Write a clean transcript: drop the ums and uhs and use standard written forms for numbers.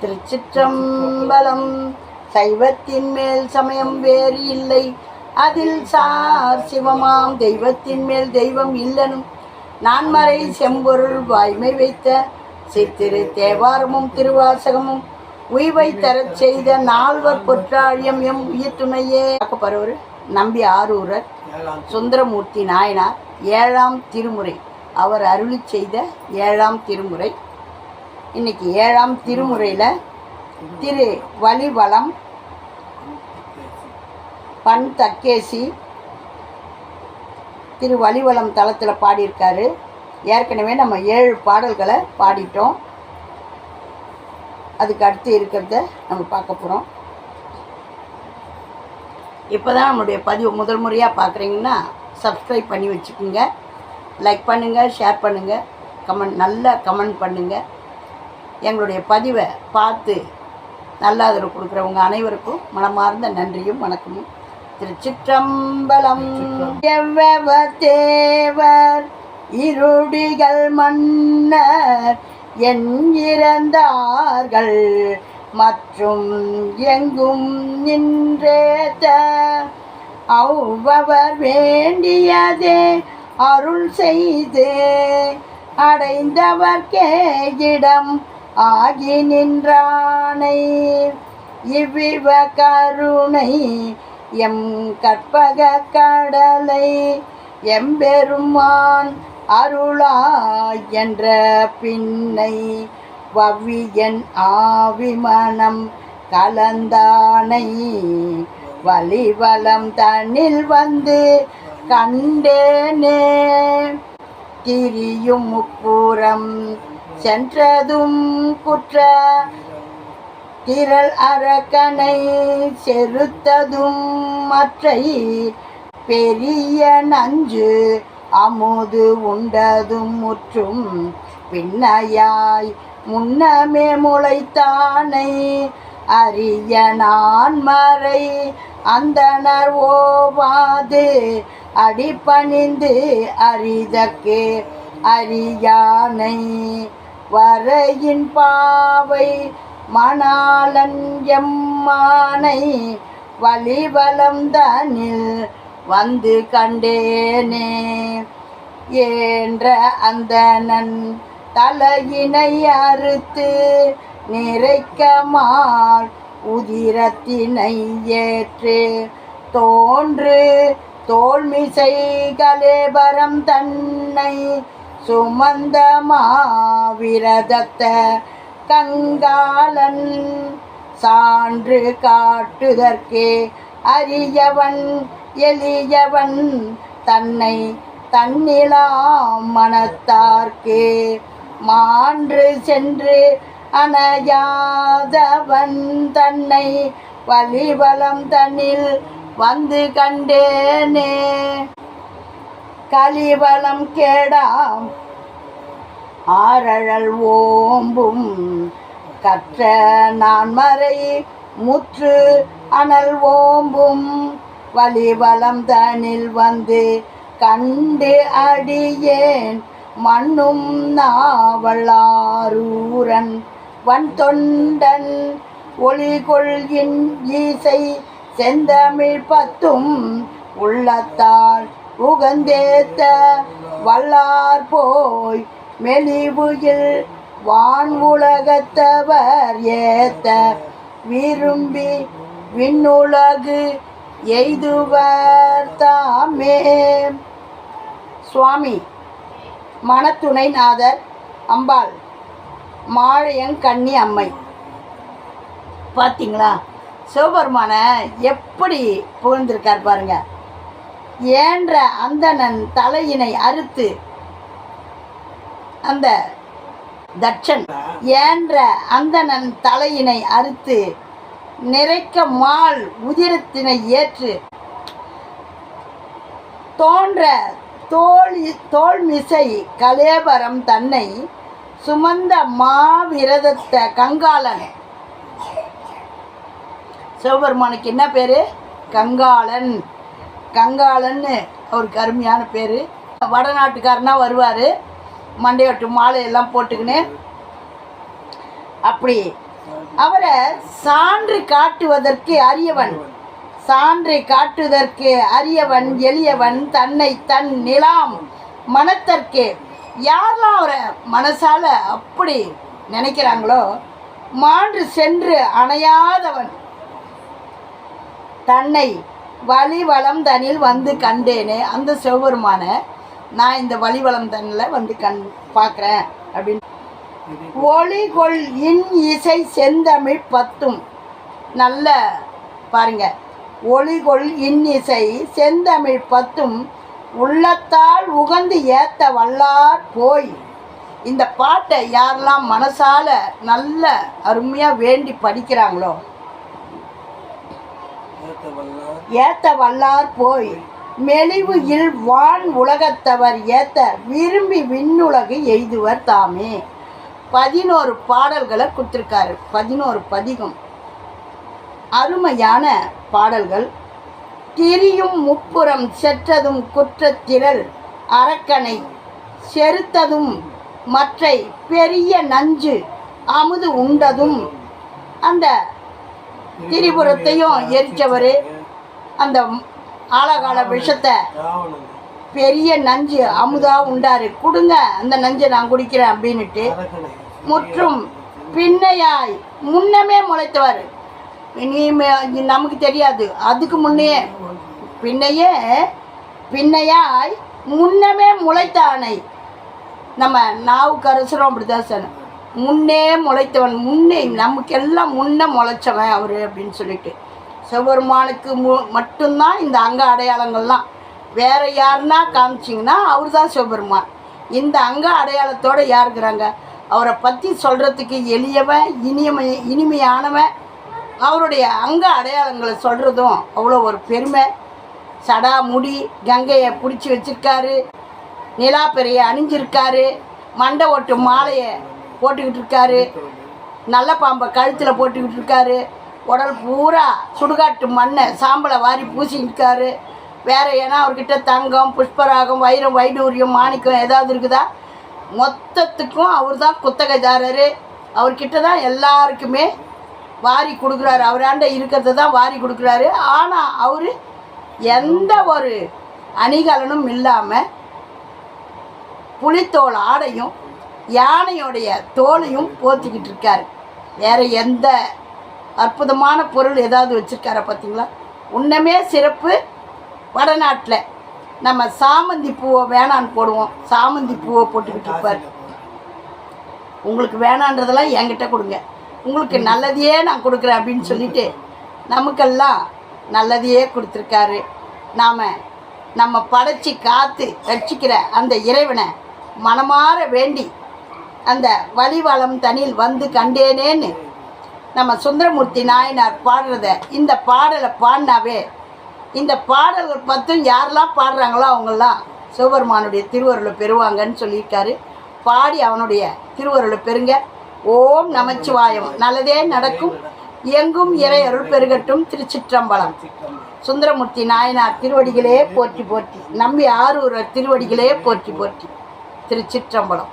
திருச்சிற்றம்பலம். சைவத்தின் மேல் சமயம் வேறு இல்லை, அதில் சார் சிவமாம் தெய்வத்தின் மேல் தெய்வம் இல்லனும் நான்மறை செம்பொருள் வாய்மை வைத்த சித்திரு தேவாரமும் திருவாசகமும் உய்வை தரச் செய்த நால்வர் பொற்றாழியம் எம் உயிர் துணையே. பரவர் நம்பி ஆரூரர் சுந்தரமூர்த்தி நாயனார் 7ஆம் திருமுறை, அவர் அருளி செய்த 7ஆம் திருமுறை. இன்னைக்கு 7ஆம் திருமுறையில் திரு வலிவலம் பண் தக்கேசி திரு வலிவலம் தளத்தில் பாடியிருக்காரு. ஏற்கனவே நம்ம 7 பாடல்களை பாடிட்டோம். அதுக்கு அடுத்து இருக்கிறத நம்ம பார்க்க போகிறோம். இப்போ தான் நம்மளுடைய பதிவு முதல் முறையாக பார்க்குறீங்கன்னா சப்ஸ்கிரைப் பண்ணி வச்சுக்கோங்க, லைக் பண்ணுங்கள், ஷேர் பண்ணுங்கள், நல்லா கமெண்ட் பண்ணுங்கள். எங்களுடைய பதிவை பார்த்து நல்ல ஆதரவு கொடுக்குறவங்க அனைவருக்கும் மனமார்ந்த நன்றியும் வணக்கமும். திருச்சிற்றம்பலம். எவ்வவர் தேவர் இருடிகள் மன்னர் என் இறந்தார்கள் மற்றும் எங்கும் நின்றேத்த அவ்வவர் வேண்டியதே அருள் செய்து அடைந்தவர்க்கே இடம் ஆகி நின்றானை. இவ்விவ கருணை எம் கற்பக கடலை எம்பெருமான் அருளாய் என்ற பின்னை வவ்வியன் ஆவிமனம் கலந்தானை வலிவலம் தன்னில் வந்து கண்டேனே. திரியும் முப்புறம் சென்றதும் குற்ற திரள் அரக்கனை செருத்ததும் மற்றை பெரிய நஞ்சு அமுது உண்டதும் முற்றும் பின்னையாய் முன்னமே முளைத்தானை அரிய நான்மறை அந்தனர் ஓவாது அடிபணிந்து அரிதற்கு அரியானை வரையின் பாவை மணாளன் எம்மானை வலிவலம் தனில் வந்து கண்டேனே. என்ற அந்தணன் தலையினை அறுத்து நிறைக்கமால் உதிரத்தினை ஏற்று தோன்று தோல்மிசை கலேபரம் தன்னை சுமந்த மாவிரதத்த கங்காளன் சான்று காட்டுதற்கே அரியவன் எளியவன் தன்னை தன்னிலாம் மனத்தார்க்கு மான்று சென்று அணையாதவன் தன்னை வலிவலம் தன்னில் வந்து கண்டேனே. கலிவலம் கேடாம் ஆரழல் ஓம்பும் கற்ற நான்மறை முற்று அனல் ஓம்பும் வலிவலம் தனில் வந்து கண்டு அடியேன் மண்ணும் நாவலாரூரன் வன் தொண்டன் ஒளிகொள்கின் ஈசை செந்தமிழ் பத்தும் உள்ளத்தால் உகந்தேத்த வல்லார் போய் மெலிவுயில் வான் உலகத்தவர் ஏத்த விரும்பி விண்ணுலகு எய்துவர் தாமே. சுவாமி மனத்துணைநாதர் அம்பாள் மாழையங்கண்ணி அம்மை. பார்த்தீங்களா சிவபெருமானை எப்படி புகழ்ந்திருக்கார் பாருங்க. ஏன்ற அந்தணன் தலையினை அறுத்து அந்த தட்சன் ஏன்ற அந்தணன் தலையினை அறுத்து நிறைக்க மால் உதிரத்தினை ஏற்று தோன்ற தோல்மிசை கலேபரம் தன்னை சுமந்த மாவிரதத்த கங்காளன். சிவபெருமானுக்கு என்ன பேர்? கங்காளன். கங்காளன்னு அவருக்கு அருமையான பேர். வடநாட்டுக்காரனா வருவார், மண்டையோட்டு மாலையெல்லாம் போட்டுக்கின்னு அப்படி அவரை சான்று காட்டுவதற்கு அறியவன், சான்றை காட்டுவதற்கு அறியவன் எளியவன் தன்னை தன் நிலாம் மனத்திற்கு. யாரெல்லாம் அவரை மனசால அப்படி நினைக்கிறாங்களோ மான்று சென்று அணையாதவன். தன்னை வழிவளம் தனில் வந்து கண்டேனே, அந்த சிவபெருமான நான் இந்த வழிவளம் தன்னில் வந்து பார்க்குறேன் அப்படின்னு. ஒளிகொள் இன் இசை செந்தமிழ் பத்தும். நல்ல பாருங்க, ஒளிகொள் இன் இசை செந்தமிழ் பத்தும் உள்ளத்தால் உகந்து ஏத்த வல்லார் போய். இந்த பாட்டை யாரெல்லாம் மனசால நல்ல அருமையாக வேண்டி படிக்கிறாங்களோ ஏத்த வல்லார் போய் மெலிவு இல் வான் உலகத்தவர் ஏத்த விரும்பி விண்ணுலகு எய்துவர் தாமே. 11 பாடல்களை கொடுத்துருக்காரு, 11 பதிகம், அருமையான பாடல்கள். திரியும் முப்புறம் செற்றதும் குற்றத்திரள் அரக்கனை செருத்ததும் மற்றை பெரிய நஞ்சு அமுது உண்டதும். அந்த திரிபுரத்தையும் எரிச்சவர், அந்த ஆழகால விஷத்தை பெரிய நஞ்சு அமுதா உண்டாரு, கொடுங்க அந்த நஞ்சை நான் குடிக்கிறேன் அப்படின்னுட்டு. முற்றும் பின்னையாய் முன்னமே முளைத்தவர். இனிமே நமக்கு தெரியாது, அதுக்கு முன்னே பின்னையாய் முன்னமே முளைத்த அணை. நம்ம நாவுக்கரசரும் அப்படிதான் சார், முன்னே முளைத்தவன், முன்னே நமக்கெல்லாம் முன்னே முளைச்சவன் அவர் அப்படின்னு சொல்லிட்டு. சிவபெருமானுக்கு மட்டும்தான் இந்த அங்க அடையாளங்கள்லாம். வேற யாருன்னா காமிச்சிங்கன்னா அவர் தான் சிவபெருமான். இந்த அங்க அடையாளத்தோடு யாருக்குறாங்க? அவரை பற்றி சொல்கிறதுக்கு எளியவன், இனிமையானவன். அவருடைய அங்க அடையாளங்களை சொல்கிறதும் அவ்வளோ ஒரு பெருமை. சடா முடி, கங்கையை பிடிச்சி வச்சிருக்காரு, நிலாப்பெறையை அணிஞ்சிருக்காரு, மண்டை ஓட்டு மாலையை போட்டுக்கிட்டு இருக்காரு, நல்ல பாம்பை கழுத்தில் போட்டுக்கிட்டு இருக்காரு, உடல் பூரா சுடுகாட்டு மண்ணை சாம்பலை வாரி பூசிக்கிட்டு. வேறு ஏன்னா அவர்கிட்ட தங்கம், புஷ்பராகம், வைரம், வைடூரியம், மாணிக்கம் ஏதாவது இருக்குதா? மொத்தத்துக்கும் அவர் தான் குத்தகைதாரர். அவர்கிட்ட தான் எல்லாருக்குமே வாரி கொடுக்குறாரு, அவராண்ட இருக்கிறத தான் வாரி கொடுக்குறாரு. ஆனால் அவர் எந்த ஒரு அணிகலனும் இல்லாமல் புலித்தோல் ஆடையும் யானையோடைய தோலையும் போத்திக்கிட்டு இருக்காரு. வேறு எந்த அற்புதமான பொருள் ஏதாவது வச்சுருக்கார பார்த்தீங்களா? உன்னமே சிறப்பு. வடநாட்டில் நம்ம சாமந்தி பூவை வேணான்னு போடுவோம், சாமந்தி பூவை போட்டுக்கிட்டு இருப்பார். உங்களுக்கு வேணான்றதெல்லாம் என்கிட்ட கொடுங்க, உங்களுக்கு நல்லதையே நான் கொடுக்குறேன் அப்படின்னு சொல்லிட்டு நமக்கெல்லாம் நல்லதையே கொடுத்துருக்காரு. நம்ம படைச்சி காத்து ரட்சிக்கிற அந்த இறைவனை மனமாற வேண்டி அந்த வழிவளம் தனில் வந்து கண்டேனேன்னு நம்ம சுந்தரமூர்த்தி நாயனார் பாடுறத, இந்த பாடலை பாடினாவே இந்த பாடல்கள் பற்றும் யாரெல்லாம் பாடுறாங்களோ அவங்கெல்லாம் சிவபெருமானுடைய திருவருளை பெறுவாங்கன்னு சொல்லியிருக்காரு. பாடி அவனுடைய திருவருளை பெறுங்க. ஓம் நமச்சிவாயம். நல்லதே நடக்கும், எங்கும் இறை அருள் பெருகட்டும். திருச்சிற்றம்பலம். சுந்தரமூர்த்தி நாயனார் திருவடிகளே போற்றி போற்றி, நம்பி ஆரூரர் திருவடிகளே போற்றி போற்றி. திருச்சிற்றம்பலம்.